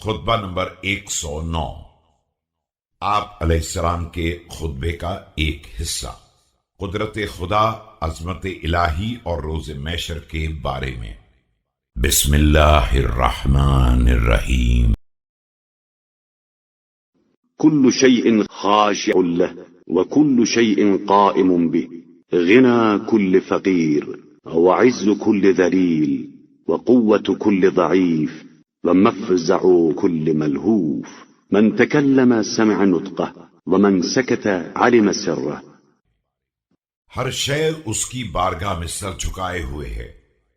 خطبہ نمبر 109 آپ علیہ السلام کے خطبے کا ایک حصہ، قدرت خدا، عظمت الہی اور روز محشر کے بارے میں۔ بسم اللہ الرحمن الرحیم۔ كل شيء خاشع له وكل شيء قائم به، غنى كل فقير وعز كل ذليل وقوة كل ضعيف ومفزع كل ملهوف، من تكلم سمع نطقه ومن سكت علم سره۔ ہر شے اس کی بارگاہ میں سر جھکائے ہوئے ہے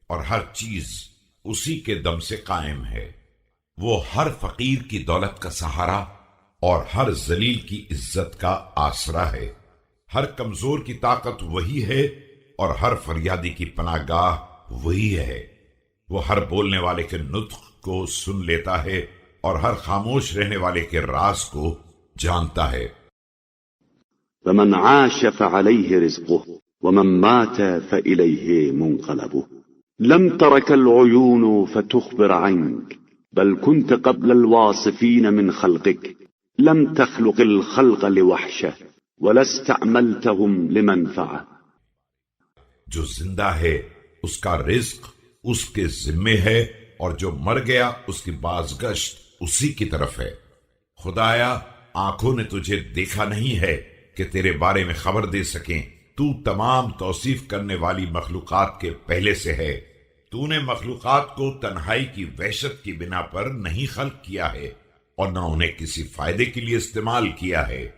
اور ہر چیز اسی کے دم سے قائم ہے۔ وہ ہر فقیر کی دولت کا سہارا اور ہر ذلیل کی عزت کا آسرا ہے۔ ہر کمزور کی طاقت وہی ہے اور ہر فریادی کی پناہ گاہ وہی ہے۔ وہ ہر بولنے والے کے نطق کو سن لیتا ہے اور ہر خاموش رہنے والے کے راز کو جانتا ہے۔ فمن عاش فعليه رزقه ومن مات فإليه منقلبه، لم ترك العيون فتخبر عنك، بل كنت قبل الواصفين من خلقك، لم تخلق الخلق لوحشة ولا استعملتهم لمنفعة۔ جو زندہ ہے اس کا رزق اس کے ذمے ہے اور جو مر گیا اس کی بازگشت اسی کی طرف ہے۔ خدایا، آنکھوں نے تجھے دیکھا نہیں ہے کہ تیرے بارے میں خبر دے سکیں۔ تو تمام توصیف کرنے والی مخلوقات کے پہلے سے ہے۔ تو نے مخلوقات کو تنہائی کی وحشت کی بنا پر نہیں خلق کیا ہے اور نہ انہیں کسی فائدے کے لیے استعمال کیا ہے۔